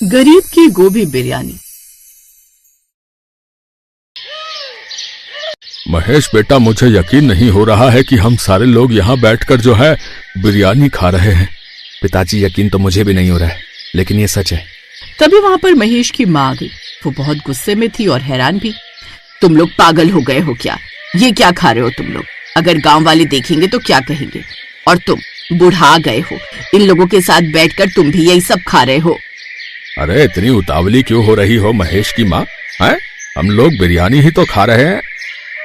गरीब की गोभी बिरयानी। महेश बेटा, मुझे यकीन नहीं हो रहा है कि हम सारे लोग यहाँ बैठकर जो है बिरयानी खा रहे हैं। पिताजी, यकीन तो मुझे भी नहीं हो रहा है, लेकिन ये सच है। तभी वहां पर महेश की माँ आ गई। वो बहुत गुस्से में थी और हैरान भी। तुम लोग पागल हो गए हो क्या? ये क्या खा रहे हो तुम लोग? अगर गांव वाले देखेंगे तो क्या कहेंगे? और तुम बुढ़ा गए हो, इन लोगों के साथ बैठकर तुम भी यही सब खा रहे हो। अरे इतनी उतावली क्यों हो रही हो महेश की माँ? हैं? हम लोग बिरयानी ही तो खा रहे हैं।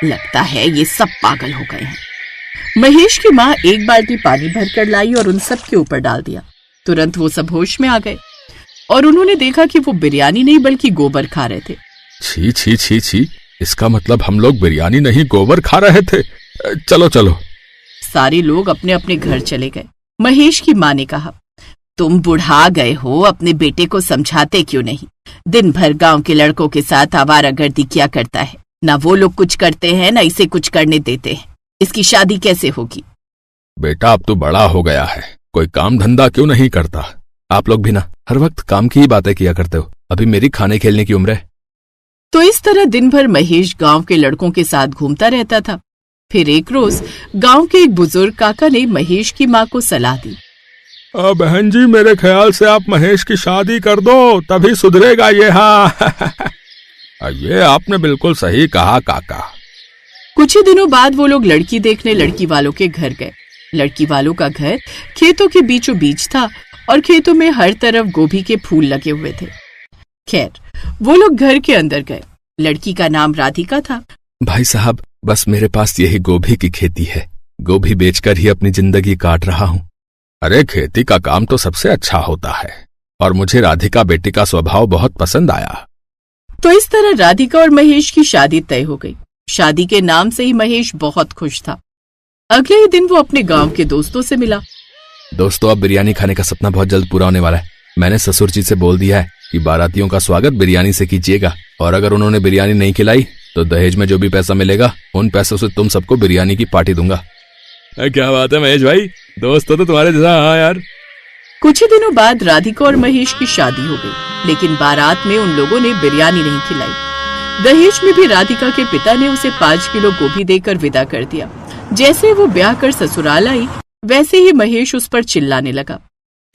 लगता है ये सब पागल हो गए हैं। महेश की माँ एक बाल्टी पानी भरकर लाई और उन सब के ऊपर डाल दिया। तुरंत वो सब होश में आ गए और उन्होंने देखा कि वो बिरयानी नहीं बल्कि गोबर खा रहे थे। छी छी छी छी, इसका मतलब हम लोग बिरयानी नहीं गोबर खा रहे थे। चलो चलो। सारे लोग अपने अपने घर चले गए। महेश की माँ ने कहा, तुम बुढ़ा गए हो, अपने बेटे को समझाते क्यों नहीं? दिन भर गांव के लड़कों के साथ आवारागर्दी किया करता है। ना वो लोग कुछ करते हैं, ना इसे कुछ करने देते हैं। इसकी शादी कैसे होगी? बेटा, अब तो बड़ा हो गया है, कोई काम धंधा क्यों नहीं करता? आप लोग भी ना हर वक्त काम की ही बातें किया करते हो। अभी मेरी खाने खेलने की उम्र है। तो इस तरह दिन भर महेश गांव के लड़कों के साथ घूमता रहता था। फिर एक रोज गांव के एक बुजुर्ग काका ने महेश की माँ को सलाह दी। बहन जी, मेरे ख्याल से आप महेश की शादी कर दो, तभी सुधरेगा ये। हाँ ये आपने बिल्कुल सही कहा काका। कुछ ही दिनों बाद वो लोग लड़की देखने लड़की वालों के घर गए। लड़की वालों का घर खेतों के बीचों बीच था और खेतों में हर तरफ गोभी के फूल लगे हुए थे। खैर, वो लोग घर के अंदर गए। लड़की का नाम राधिका था। भाई साहब, बस मेरे पास यही गोभी की खेती है। गोभी बेचकर ही अपनी जिंदगी काट रहा हूँ। अरे खेती का काम तो सबसे अच्छा होता है और मुझे राधिका बेटी का स्वभाव बहुत पसंद आया। तो इस तरह राधिका और महेश की शादी तय हो गई। शादी के नाम से ही महेश बहुत खुश था। अगले ही दिन वो अपने गांव के दोस्तों से मिला। दोस्तों, अब बिरयानी खाने का सपना बहुत जल्द पूरा होने वाला है। मैंने ससुर जी से बोल दिया है कि बारातियों का स्वागत बिरयानी से कीजिएगा, और अगर उन्होंने बिरयानी नहीं खिलाई तो दहेज में जो भी पैसा मिलेगा उन पैसों से तुम सबको बिरयानी की पार्टी दूंगा। क्या बात है महेश भाई, दोस्त तो तुम्हारे जैसा। हाँ यार। कुछ ही दिनों बाद राधिका और महेश की शादी हो गई, लेकिन बारात में उन लोगों ने बिरयानी नहीं खिलाई। दहेज में भी राधिका के पिता ने उसे 5 किलो गोभी देकर विदा कर दिया। जैसे वो ब्याह कर ससुराल आई, वैसे ही महेश उस पर चिल्लाने लगा।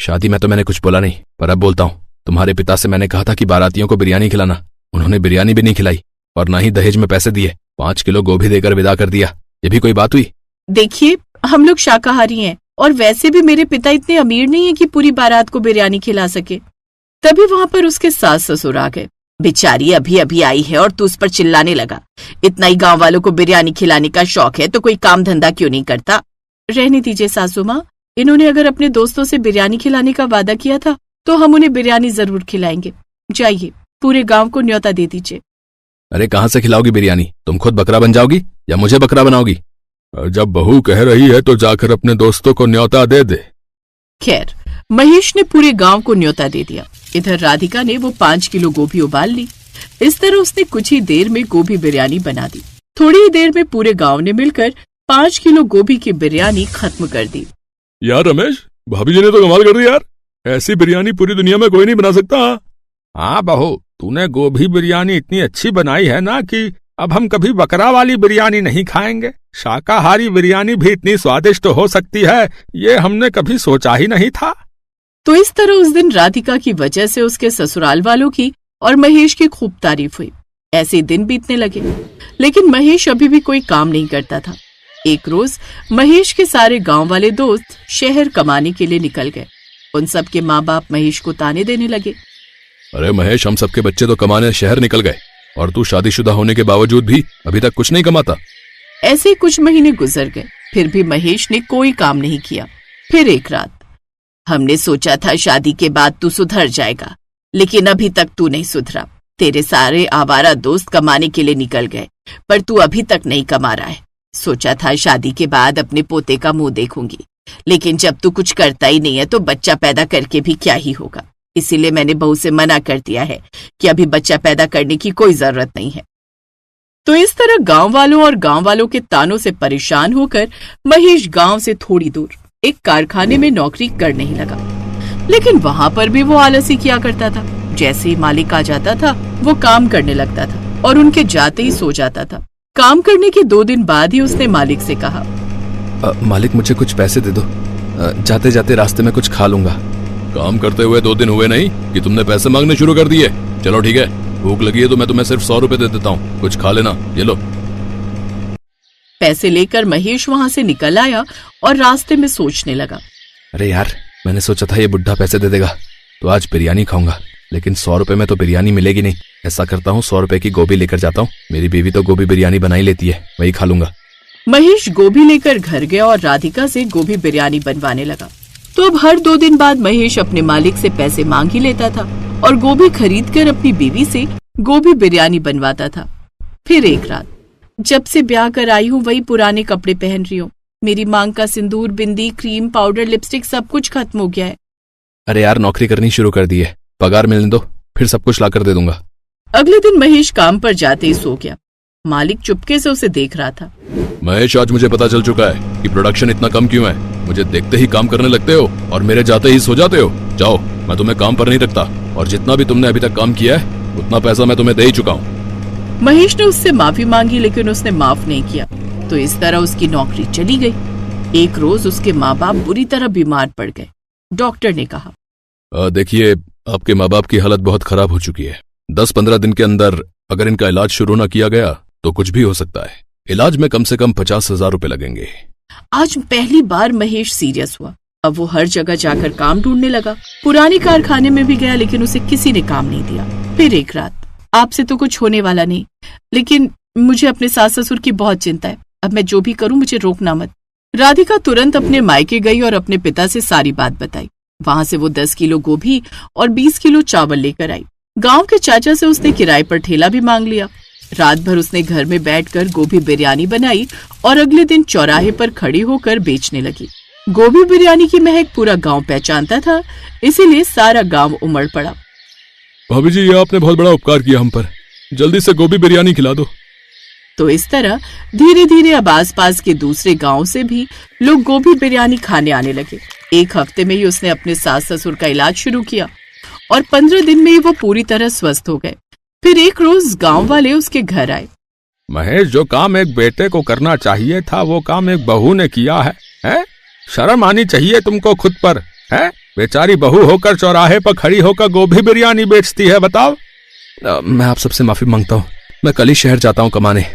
शादी में तो मैंने कुछ बोला नहीं, पर अब बोलता हूँ। तुम्हारे पिता से मैंने कहा था कि बारातियों को बिरयानी खिलाना, उन्होंने बिरयानी भी नहीं खिलाई और ना ही दहेज में पैसे दिए। 5 किलो गोभी देकर विदा कर दिया। ये भी कोई बात हुई? देखिए, हम लोग शाकाहारी हैं और वैसे भी मेरे पिता इतने अमीर नहीं है कि पूरी बारात को बिरयानी खिला सके। तभी वहां पर उसके सास ससुर आ गए। बेचारी अभी अभी आई है और तू उस पर चिल्लाने लगा। इतना ही गांव वालों को बिरयानी खिलाने का शौक है तो कोई काम धंधा क्यों नहीं करता? रहने दीजिए सासू माँ, इन्होंने अगर अपने दोस्तों से बिरयानी खिलाने का वादा किया था तो हम उन्हें बिरयानी जरूर खिलाएंगे। जाइए, पूरे गांव को न्योता दे दीजिए। अरे कहाँ से खिलाओगी बिरयानी? तुम खुद बकरा बन जाओगी या मुझे बकरा बनाओगी? जब बहू कह रही है तो जाकर अपने दोस्तों को न्योता दे दे। खैर, महेश ने पूरे गांव को न्योता दे दिया। इधर राधिका ने वो 5 किलो गोभी उबाल ली। इस तरह उसने कुछ ही देर में गोभी बिरयानी बना दी। थोड़ी ही देर में पूरे गांव ने मिलकर 5 किलो गोभी की बिरयानी खत्म कर दी। यार रमेश, भाभी जी ने तो कमाल कर दी यार। ऐसी बिरयानी पूरी दुनिया में कोई नहीं बना सकता। हाँ बहू, तूने गोभी बिरयानी इतनी अच्छी बनाई है ना कि अब हम कभी बकरा वाली बिरयानी नहीं खाएंगे। शाकाहारी बिरयानी भी इतनी स्वादिष्ट हो सकती है, ये हमने कभी सोचा ही नहीं था। तो इस तरह उस दिन राधिका की वजह से उसके ससुराल वालों की और महेश की खूब तारीफ हुई। ऐसे दिन बीतने लगे, लेकिन महेश अभी भी कोई काम नहीं करता था। एक रोज महेश के सारे गांव वाले दोस्त शहर कमाने के लिए निकल गए। उन सब के माँ बाप महेश को ताने देने लगे। अरे महेश, हम सबके बच्चे तो कमाने शहर निकल गए और तू शादीशुदा होने के बावजूद भी अभी तक कुछ नहीं कमाता। ऐसे कुछ महीने गुजर गए, फिर भी महेश ने कोई काम नहीं किया। फिर एक रात, हमने सोचा था शादी के बाद तू सुधर जाएगा, लेकिन अभी तक तू नहीं सुधरा। तेरे सारे आवारा दोस्त कमाने के लिए निकल गए, पर तू अभी तक नहीं कमा रहा है। सोचा था शादी के बाद अपने पोते का मुंह देखूंगी, लेकिन जब तू कुछ करता ही नहीं है तो बच्चा पैदा करके भी क्या ही होगा। इसीलिए मैंने बहू से मना कर दिया है कि अभी बच्चा पैदा करने की कोई जरूरत नहीं है। तो इस तरह गांव वालों और गांव वालों के तानों से परेशान होकर महेश गांव से थोड़ी दूर एक कारखाने में नौकरी करने ही लगा। लेकिन वहां पर भी वो आलसी किया करता था। जैसे ही मालिक आ जाता था वो काम करने लगता था और उनके जाते ही सो जाता था। काम करने के 2 दिन बाद ही उसने मालिक से कहा, मालिक मुझे कुछ पैसे दे दो, जाते जाते रास्ते में कुछ खा लूंगा। काम करते हुए 2 दिन हुए नहीं कि तुमने पैसे मांगने शुरू कर दिए। चलो ठीक है, भूख लगी है तो मैं तुम्हें सिर्फ 100 रुपए दे देता हूँ, कुछ खा लेना, ये लो। पैसे लेकर महेश वहाँ से निकल आया और रास्ते में सोचने लगा, अरे यार, मैंने सोचा था ये बुढ़ा पैसे दे देगा तो आज बिरयानी खाऊंगा, लेकिन 100 रुपए में तो बिरयानी मिलेगी नहीं। ऐसा करता हूँ 100 रुपए की गोभी लेकर जाता हूँ, मेरी बीवी तो गोभी बिरयानी बना ही लेती है, वही खा लूंगा। महेश गोभी लेकर घर गया और राधिका से गोभी बिरयानी बनवाने लगा। तो अब हर 2 दिन बाद महेश अपने मालिक से पैसे मांग ही लेता था और गोभी खरीद कर अपनी बीवी से गोभी बिरयानी बनवाता था। फिर एक रात, जब से ब्याह कर आई हूँ वही पुराने कपड़े पहन रही हूँ, मेरी मांग का सिंदूर, बिंदी, क्रीम, पाउडर, लिपस्टिक सब कुछ खत्म हो गया है। अरे यार, नौकरी करनी शुरू कर दी है, पगार मिलने दो, फिर सब कुछ लाकर दे दूंगा। अगले दिन महेश काम पर जाते ही सो गया। मालिक चुपके से उसे देख रहा था। महेश, आज मुझे पता चल चुका है कि प्रोडक्शन इतना कम क्यों है। मुझे देखते ही काम करने लगते हो और मेरे जाते ही सो जाते हो। जाओ, मैं तुम्हें काम पर नहीं रखता और जितना भी तुमने अभी तक काम किया है उतना पैसा मैं तुम्हें दे ही चुका हूँ। महेश ने उससे माफी मांगी लेकिन उसने माफ नहीं किया, तो इस तरह उसकी नौकरी चली गई। एक रोज उसके माँ बाप बुरी तरह बीमार पड़ गए। डॉक्टर ने कहा, देखिए, आपके माँ बाप की हालत बहुत खराब हो चुकी है। 10-15 दिन के अंदर अगर इनका इलाज शुरू न किया गया तो कुछ भी हो सकता है। इलाज में कम से कम 50,000 रुपए लगेंगे। आज पहली बार महेश सीरियस हुआ। अब वो हर जगह जाकर काम ढूंढने लगा। पुराने कारखाने में भी गया लेकिन उसे किसी ने काम नहीं दिया। फिर एक रात, आपसे तो कुछ होने वाला नहीं, लेकिन मुझे अपने सास ससुर की बहुत चिंता है। अब मैं जो भी करूं मुझे रोकना मत। राधिका तुरंत अपने मायके गई और अपने पिता से सारी बात बताई। वहां से वो 10 किलो गोभी और 20 किलो चावल लेकर आई। गांव के चाचा से उसने किराए पर ठेला भी मांग लिया। रात भर उसने घर में बैठकर गोभी बिरयानी बनाई और अगले दिन चौराहे पर खड़ी होकर बेचने लगी। गोभी बिरयानी की महक पूरा गांव पहचानता था, इसीलिए सारा गांव उमड़ पड़ा। भाभी जी, ये आपने बहुत बड़ा उपकार किया हम पर, जल्दी से गोभी बिरयानी खिला दो। तो इस तरह धीरे धीरे अब आसपास के दूसरे गांव से भी लोग गोभी बिरयानी खाने आने लगे। एक हफ्ते में ही उसने अपने सास ससुर का इलाज शुरू किया और 15 दिन में ही वो पूरी तरह स्वस्थ हो गए। फिर एक रोज गांव वाले उसके घर आए। महेश, जो काम एक बेटे को करना चाहिए था वो काम एक बहू ने किया है, हैं? शर्म आनी चाहिए तुमको खुद पर, हैं? बेचारी बहू होकर चौराहे पर खड़ी होकर गोभी बिरयानी बेचती है, बताओ। मैं आप सबसे माफी मांगता हूँ, मैं कल ही शहर जाता हूँ कमाने।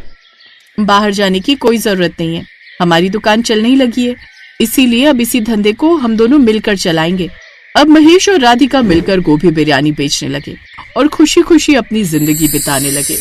बाहर जाने की कोई जरूरत नहीं है, हमारी दुकान चलने ही लगी है, इसीलिए अब इसी धंधे को हम दोनों मिलकर चलाएंगे। अब महेश और राधिका मिलकर गोभी बिरयानी बेचने लगे और खुशी खुशी अपनी जिंदगी बिताने लगे।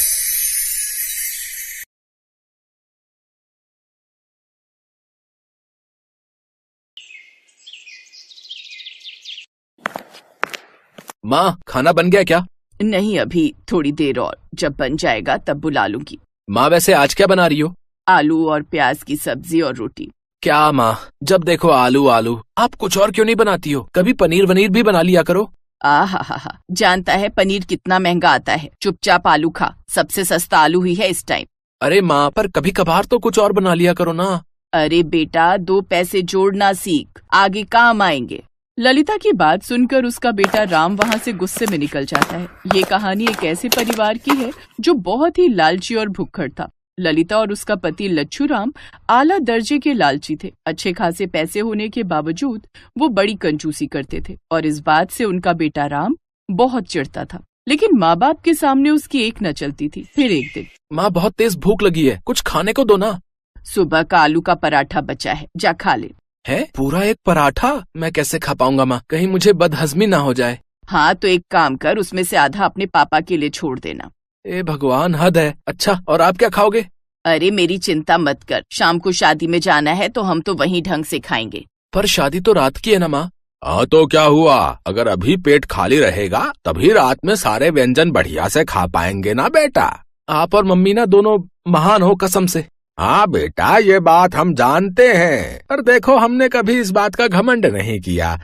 माँ, खाना बन गया क्या? नहीं, अभी थोड़ी देर और, जब बन जाएगा तब बुला लूंगी। माँ, वैसे आज क्या बना रही हो? आलू और प्याज की सब्जी और रोटी। क्या माँ, जब देखो आलू आलू, आप कुछ और क्यों नहीं बनाती हो? कभी पनीर वनीर भी बना लिया करो। आहा, जानता है पनीर कितना महंगा आता है। चुपचाप आलू खा, सबसे सस्ता आलू ही है इस टाइम। अरे माँ, पर कभी कभार तो कुछ और बना लिया करो ना। अरे बेटा, 2 पैसे जोड़ना सीख, आगे काम आएंगे। ललिता की बात सुनकर उसका बेटा राम वहाँ से गुस्से में निकल जाता है। ये कहानी एक ऐसे परिवार की है जो बहुत ही लालची और भुक्खड़ था। ललिता और उसका पति लच्छू राम आला दर्जे के लालची थे। अच्छे खासे पैसे होने के बावजूद वो बड़ी कंजूसी करते थे और इस बात से उनका बेटा राम बहुत चिढ़ता था। लेकिन माँ बाप के सामने उसकी एक न चलती थी। फिर एक दिन, माँ, बहुत तेज भूख लगी है, कुछ खाने को दो ना। सुबह का आलू का पराठा बचा है, जा खा ले। है? पूरा एक पराठा? मैं कैसे खा पाऊंगा माँ, कहीं मुझे बदहजमी ना हो जाए। हाँ, तो एक काम कर, उसमें से आधा अपने पापा के लिए छोड़ देना। ए भगवान, हद है। अच्छा, और आप क्या खाओगे? अरे मेरी चिंता मत कर, शाम को शादी में जाना है तो हम तो वहीं ढंग से खाएंगे। पर शादी तो रात की है ना माँ। हाँ तो क्या हुआ, अगर अभी पेट खाली रहेगा तभी रात में सारे व्यंजन बढ़िया से खा पाएंगे ना बेटा। आप और मम्मी ना दोनों महान हो कसम से। हाँ बेटा, ये बात हम जानते हैं, पर देखो हमने कभी इस बात का घमंड नहीं किया।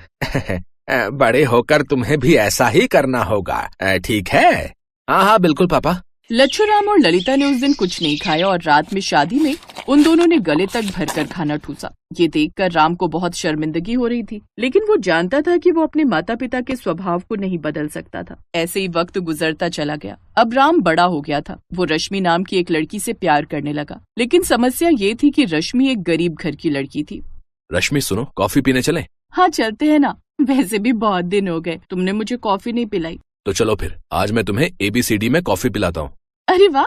बड़े होकर तुम्हें भी ऐसा ही करना होगा, ठीक है? हाँ हाँ बिल्कुल पापा, लच्छूराम और ललिता ने उस दिन कुछ नहीं खाया और रात में शादी में उन दोनों ने गले तक भरकर खाना ठूसा। ये देखकर राम को बहुत शर्मिंदगी हो रही थी, लेकिन वो जानता था कि वो अपने माता पिता के स्वभाव को नहीं बदल सकता था। ऐसे ही वक्त गुजरता चला गया। अब राम बड़ा हो गया था। वो रश्मि नाम की एक लड़की से प्यार करने लगा, लेकिन समस्या ये थी कि रश्मि एक गरीब घर की लड़की थी। रश्मि सुनो, कॉफी पीने चलें? हाँ चलते हैं ना, वैसे भी बहुत दिन हो गए तुमने मुझे कॉफी नहीं पिलाई। तो चलो फिर, आज मैं तुम्हें ABCD में कॉफी पिलाता हूँ। अरे वाह,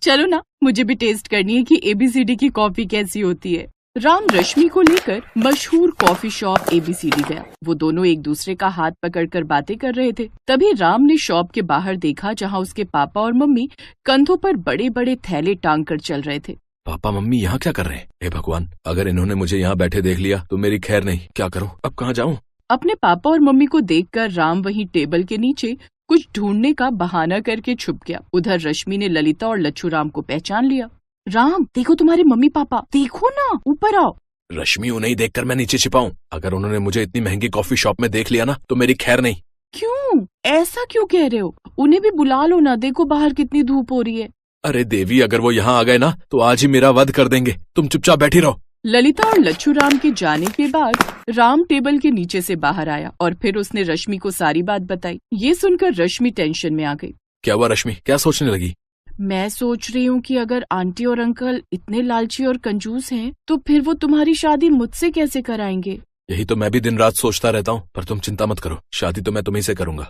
चलो ना, मुझे भी टेस्ट करनी है कि ABCD की कॉफी कैसी होती है। राम रश्मि को लेकर मशहूर कॉफी शॉप ABCD गया। वो दोनों एक दूसरे का हाथ पकड़कर बातें कर रहे थे। तभी राम ने शॉप के बाहर देखा, जहाँ उसके पापा और मम्मी कंधों पर बड़े बड़े थैले टांग कर चल रहे थे। पापा मम्मी यहाँ क्या कर रहे हैं? हे भगवान, अगर इन्होंने मुझे यहाँ बैठे देख लिया तो मेरी खैर नहीं। क्या करूँ, अब कहाँ जाऊँ? अपने पापा और मम्मी को देखकर राम वहीं टेबल के नीचे कुछ ढूंढने का बहाना करके छुप गया। उधर रश्मि ने ललिता और लच्छूराम को पहचान लिया। राम, देखो तुम्हारे मम्मी पापा, देखो ना, ऊपर आओ। रश्मि, उन्हें देख कर मैं नीचे छिपाऊं? अगर उन्होंने मुझे इतनी महंगी कॉफी शॉप में देख लिया ना तो मेरी खैर नहीं। क्यों, ऐसा क्यों कह रहे हो? उन्हें भी बुला लो ना, देखो बाहर कितनी धूप हो रही है। अरे देवी, अगर वो यहाँ आ गए ना तो आज ही मेरा वध कर देंगे। तुम चुपचाप बैठी रहो। ललिता और लच्छूराम के जाने के बाद राम टेबल के नीचे से बाहर आया और फिर उसने रश्मि को सारी बात बताई। ये सुनकर रश्मि टेंशन में आ गई। क्या हुआ रश्मि, क्या सोचने लगी? मैं सोच रही हूँ कि अगर आंटी और अंकल इतने लालची और कंजूस हैं, तो फिर वो तुम्हारी शादी मुझसे कैसे कराएंगे? यही तो मैं भी दिन रात सोचता रहता हूँ, पर तुम चिंता मत करो, शादी तो मैं तुम्हीं से करूंगा।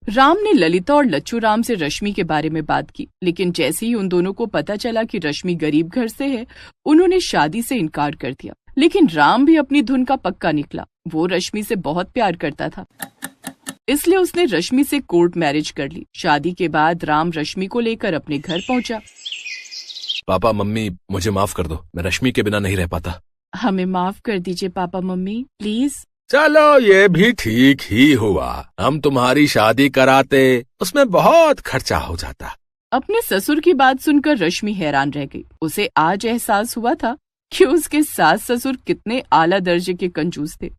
राम ने ललिता और लच्छूराम से रश्मि के बारे में बात की, लेकिन जैसे ही उन दोनों को पता चला कि रश्मि गरीब घर से है, उन्होंने शादी से इनकार कर दिया। लेकिन राम भी अपनी धुन का पक्का निकला। वो रश्मि से बहुत प्यार करता था, इसलिए उसने रश्मि से कोर्ट मैरिज कर ली। शादी के बाद राम रश्मि को लेकर अपने घर पहुंचा। पापा मम्मी, मुझे माफ कर दो, मैं रश्मि के बिना नहीं रह पाता। हमें माफ कर दीजिए पापा मम्मी, प्लीज। चलो, ये भी ठीक ही हुआ। हम तुम्हारी शादी कराते, उसमें बहुत खर्चा हो जाता। अपने ससुर की बात सुनकर रश्मि हैरान रह गई। उसे आज एहसास हुआ था कि उसके सास ससुर कितने आला दर्जे के कंजूस थे।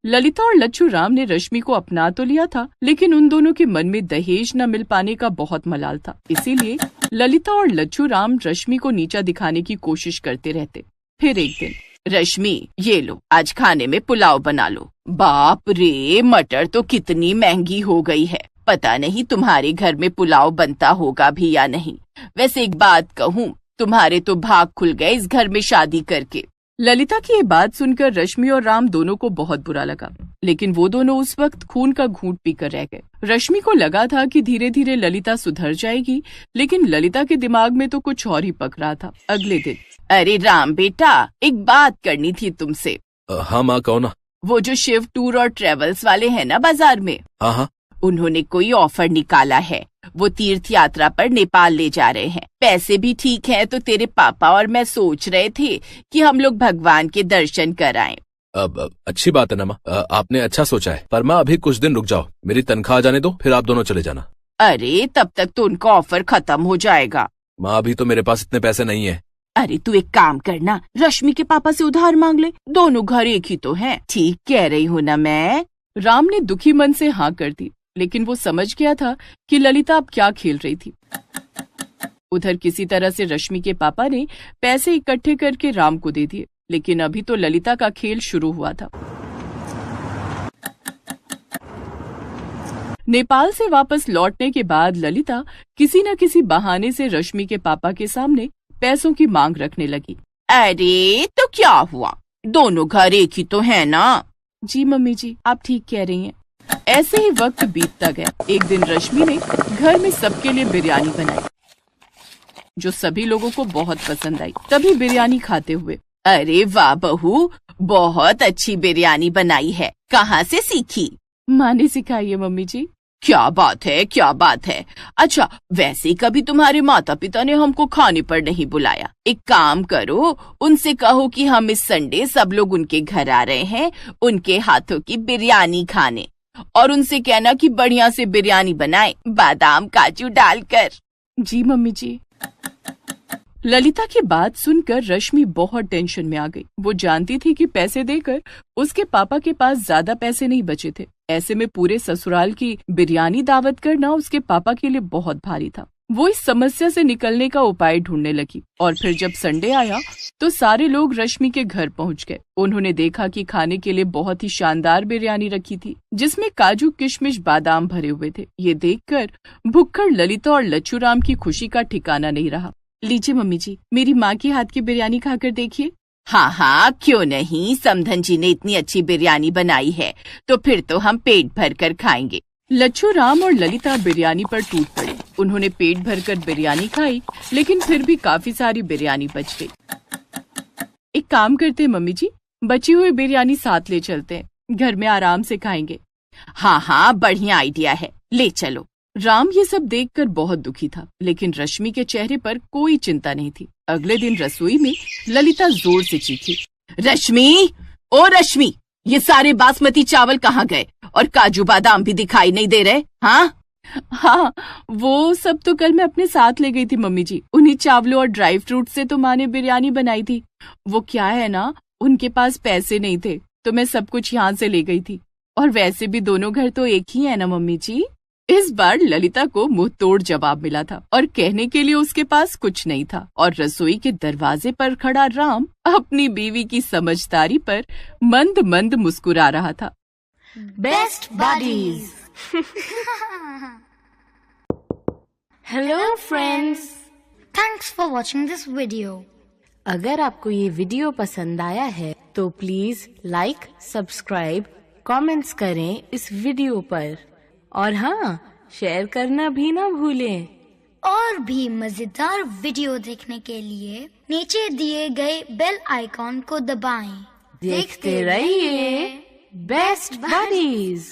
ललिता और लच्छूराम ने रश्मि को अपना तो लिया था, लेकिन उन दोनों के मन में दहेज न मिल पाने का बहुत मलाल था। इसीलिए ललिता और लच्छूराम रश्मि को नीचा दिखाने की कोशिश करते रहते। फिर एक दिन, रश्मि, ये लो, आज खाने में पुलाव बना लो। बाप रे, मटर तो कितनी महंगी हो गई है। पता नहीं तुम्हारे घर में पुलाव बनता होगा भी या नहीं। वैसे एक बात कहूँ, तुम्हारे तो भाग खुल गए इस घर में शादी करके। ललिता की ये बात सुनकर रश्मि और राम दोनों को बहुत बुरा लगा, लेकिन वो दोनों उस वक्त खून का घूंट पीकर रह गए। रश्मि को लगा था कि धीरे धीरे ललिता सुधर जाएगी, लेकिन ललिता के दिमाग में तो कुछ और ही पक रहा था। अगले दिन, अरे राम बेटा, एक बात करनी थी तुमसे। हाँ माँ, कहो ना। वो जो शिव टूर और ट्रेवल्स वाले हैं ना बाजार में, हाँ हाँ, उन्होंने कोई ऑफर निकाला है। वो तीर्थ यात्रा पर नेपाल ले जा रहे हैं। पैसे भी ठीक हैं, तो तेरे पापा और मैं सोच रहे थे कि हम लोग भगवान के दर्शन कराएं। अब अच्छी बात है ना माँ, आपने अच्छा सोचा है। पर माँ, अभी कुछ दिन रुक जाओ, मेरी तनख्वाह आ जाने दो, फिर आप दोनों चले जाना। अरे तब तक तो उनका ऑफर खत्म हो जाएगा। माँ, अभी तो मेरे पास इतने पैसे नहीं है। अरे तू एक काम करना, रश्मि के पापा से उधार मांग ले, दोनों घर एक ही तो हैं। ठीक कह रही हूँ ना मैं? राम ने दुखी मन से हाँ कर दी, लेकिन वो समझ गया था कि ललिता अब क्या खेल रही थी। उधर किसी तरह से रश्मि के पापा ने पैसे इकट्ठे करके राम को दे दिए, लेकिन अभी तो ललिता का खेल शुरू हुआ था। नेपाल से वापस लौटने के बाद ललिता किसी न किसी बहाने से रश्मि के पापा के सामने पैसों की मांग रखने लगी। अरे तो क्या हुआ, दोनों घर एक ही तो है ना? जी मम्मी जी, आप ठीक कह रही हैं। ऐसे ही वक्त बीतता गया। एक दिन रश्मि ने घर में सबके लिए बिरयानी बनाई, जो सभी लोगों को बहुत पसंद आई। तभी बिरयानी खाते हुए, अरे वाह बहू, बहुत अच्छी बिरयानी बनाई है, कहाँ से सीखी? माँ ने सिखाई है मम्मी जी। क्या बात है, क्या बात है। अच्छा, वैसे कभी तुम्हारे माता पिता ने हमको खाने पर नहीं बुलाया। एक काम करो, उनसे कहो कि हम इस संडे सब लोग उनके घर आ रहे हैं, उनके हाथों की बिरयानी खाने। और उनसे कहना कि बढ़िया से बिरयानी बनाए, बादाम काजू डालकर। जी मम्मी जी। ललिता की बात सुनकर रश्मि बहुत टेंशन में आ गई। वो जानती थी कि पैसे देकर उसके पापा के पास ज्यादा पैसे नहीं बचे थे। ऐसे में पूरे ससुराल की बिरयानी दावत करना उसके पापा के लिए बहुत भारी था। वो इस समस्या से निकलने का उपाय ढूंढने लगी और फिर जब संडे आया तो सारे लोग रश्मि के घर पहुंच गए। उन्होंने देखा कि खाने के लिए बहुत ही शानदार बिरयानी रखी थी, जिसमें काजू, किशमिश, बादाम भरे हुए थे। ये देखकर भुक्कड़ ललिता और लच्छू राम की खुशी का ठिकाना नहीं रहा। लीजिए मम्मी जी, मेरी माँ के हाथ की बिरयानी खाकर देखिए। हाँ हाँ, क्यों नहीं, समधन जी ने इतनी अच्छी बिरयानी बनाई है तो फिर तो हम पेट भर कर खाएंगे। लच्छू राम और ललिता बिरयानी पर टूट पड़े। उन्होंने पेट भरकर बिरयानी खाई, लेकिन फिर भी काफी सारी बिरयानी बच गई। एक काम करते हैं मम्मी जी, बची हुई बिरयानी साथ ले चलते हैं, घर में आराम से खाएंगे। हाँ हाँ, बढ़िया आइडिया है, ले चलो। राम ये सब देखकर बहुत दुखी था, लेकिन रश्मि के चेहरे पर कोई चिंता नहीं थी। अगले दिन रसोई में ललिता जोर से चीखी, रश्मि, ओ रश्मि, ये सारे बासमती चावल कहाँ गए और काजू बादाम भी दिखाई नहीं दे रहे? हाँ, वो सब तो कल मैं अपने साथ ले गई थी मम्मी जी। उन्हीं चावलों और ड्राई फ्रूट से तो माँ ने बिरयानी बनाई थी। वो क्या है ना, उनके पास पैसे नहीं थे तो मैं सब कुछ यहाँ से ले गई थी। और वैसे भी दोनों घर तो एक ही है ना मम्मी जी। इस बार ललिता को मुंह तोड़ जवाब मिला था और कहने के लिए उसके पास कुछ नहीं था। और रसोई के दरवाजे पर खड़ा राम अपनी बीवी की समझदारी पर मंद मंद मुस्कुरा रहा था। Best buddies. Hello friends, thanks for watching this video. अगर आपको ये वीडियो पसंद आया है तो प्लीज लाइक, सब्सक्राइब, कमेंट्स करें इस वीडियो पर और हाँ, शेयर करना भी ना भूलें। और भी मजेदार वीडियो देखने के लिए नीचे दिए गए बेल आइकॉन को दबाएं। देखते रहिए बेस्ट बडीज।